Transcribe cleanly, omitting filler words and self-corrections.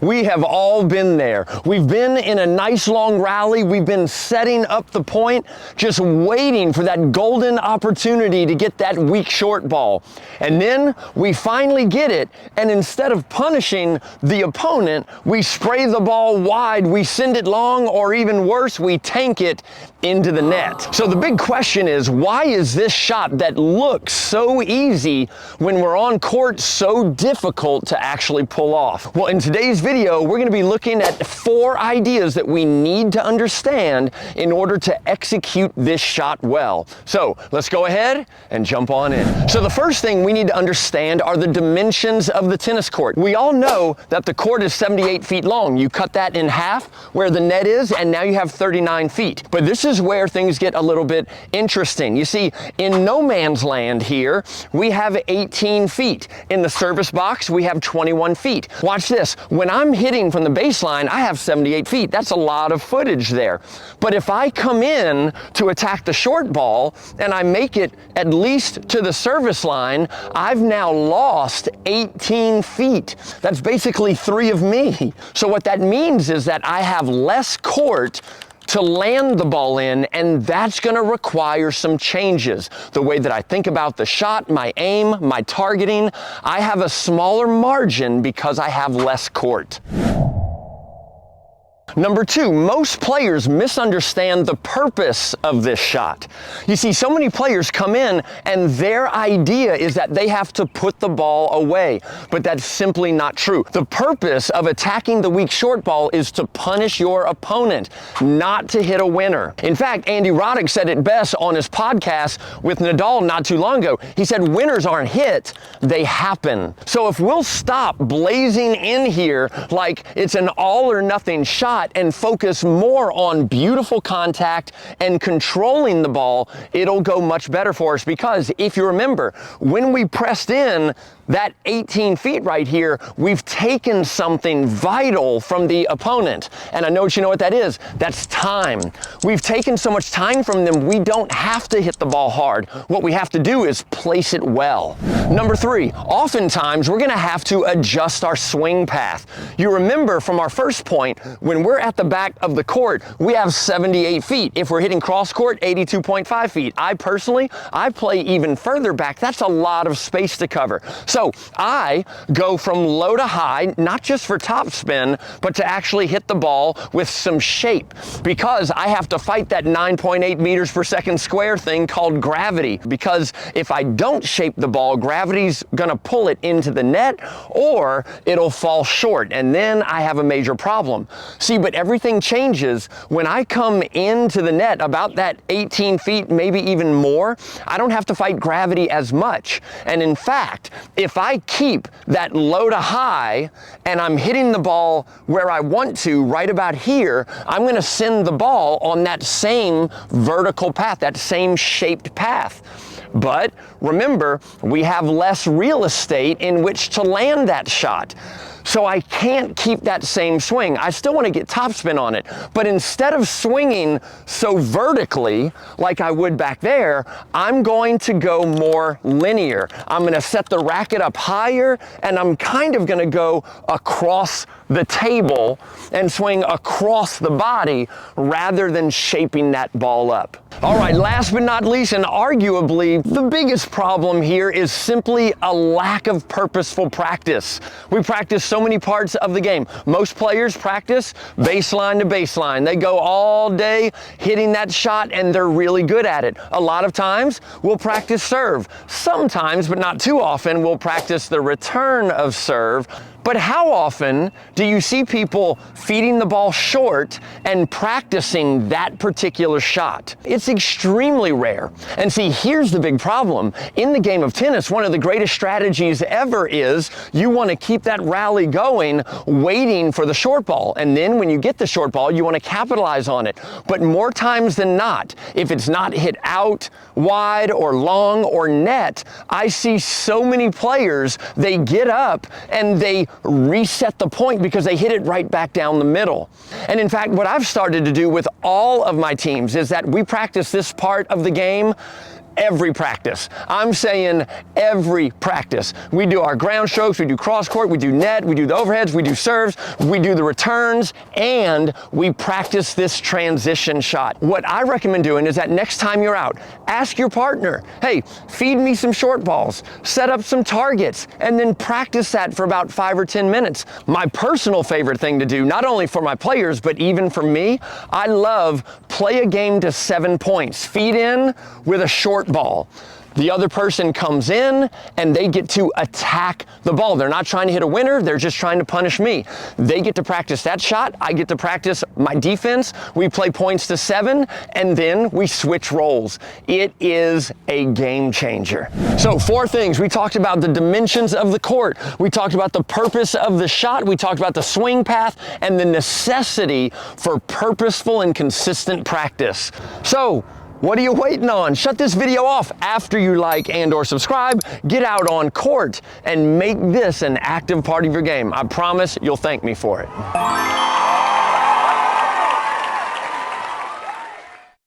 We have all been there. We've been in a nice long rally. We've been setting up the point, just waiting for that golden opportunity to get that weak short ball. And then we finally get it, and instead of punishing the opponent, we spray the ball wide, we send it long, or even worse, we tank it into the net. So the big question is, why is this shot that looks so easy when we're on court so difficult to actually pull off? Well, in today's video, we're going to be looking at 4 ideas that we need to understand in order to execute this shot well. So let's go ahead and jump on in. So the first thing we need to understand are the dimensions of the tennis court. We all know that the court is 78 feet long. You cut that in half where the net is, and now you have 39 feet. But this is where things get a little bit interesting. You see, in no man's land here, we have 18 feet. In the service box, we have 21 feet. Watch this. When I'm hitting from the baseline, I have 78 feet. That's a lot of footage there. But if I come in to attack the short ball and I make it at least to the service line, I've now lost 18 feet. That's basically 3 of me. So what that means is that I have less court to land the ball in, and that's gonna require some changes. The way that I think about the shot, my aim, my targeting, I have a smaller margin because I have less court. Number 2, most players misunderstand the purpose of this shot. You see, so many players come in and their idea is that they have to put the ball away, but that's simply not true. The purpose of attacking the weak short ball is to punish your opponent, not to hit a winner. In fact, Andy Roddick said it best on his podcast with Nadal not too long ago. He said, winners aren't hit, they happen. So if we'll stop blazing in here like it's an all or nothing shot and focus more on beautiful contact and controlling the ball, it'll go much better for us. Because if you remember, when we pressed in that 18 feet right here, we've taken something vital from the opponent. And I know you know what that is. That's time. We've taken so much time from them, we don't have to hit the ball hard. What we have to do is place it well. Number 3, oftentimes we're gonna have to adjust our swing path. You remember from our first point, when we're at the back of the court, we have 78 feet. If we're hitting cross court, 82.5 feet. I personally play even further back. That's a lot of space to cover. So I go from low to high, not just for topspin, but to actually hit the ball with some shape, because I have to fight that 9.8 meters per second square thing called gravity. Because if I don't shape the ball, gravity's gonna pull it into the net or it'll fall short, and then I have a major problem. See, but everything changes when I come into the net about that 18 feet, maybe even more. I don't have to fight gravity as much. And in fact, if I keep that low to high and I'm hitting the ball where I want to, right about here, I'm gonna send the ball on that same vertical path, that same shaped path. But remember, we have less real estate in which to land that shot. So I can't keep that same swing. I still want to get topspin on it, but instead of swinging so vertically like I would back there, I'm going to go more linear. I'm going to set the racket up higher, and I'm kind of going to go across the table and swing across the body rather than shaping that ball up. All right, last but not least, and arguably the biggest problem here, is simply a lack of purposeful practice. We practice so many parts of the game. Most players practice baseline to baseline. They go all day hitting that shot, and they're really good at it. A lot of times we'll practice serve. Sometimes, but not too often, we'll practice the return of serve. But how often do you see people feeding the ball short and practicing that particular shot? It's extremely rare. And see, here's the big problem. In the game of tennis, one of the greatest strategies ever is you want to keep that rally going, waiting for the short ball. And then when you get the short ball, you want to capitalize on it. But more times than not, if it's not hit out, wide, or long, or net, I see so many players, they get up and they reset the point because they hit it right back down the middle. And in fact, what I've started to do with all of my teams is that we practice this part of the game every practice. I'm saying every practice. We do our ground strokes, we do cross court, we do net, we do the overheads, we do serves, we do the returns, and we practice this transition shot. What I recommend doing is that next time you're out, ask your partner, hey, feed me some short balls, set up some targets, and then practice that for about 5 or 10 minutes. My personal favorite thing to do, not only for my players, but even for me, I love play a game to 7 points. Feed in with a short ball. The other person comes in and they get to attack the ball. They're not trying to hit a winner, they're just trying to punish me. They get to practice that shot, I get to practice my defense, we play points to 7, and then we switch roles. It is a game changer. So 4 things. We talked about the dimensions of the court, we talked about the purpose of the shot, we talked about the swing path, and the necessity for purposeful and consistent practice. So, what are you waiting on? Shut this video off after you like and/or subscribe. Get out on court and make this an active part of your game. I promise you'll thank me for it.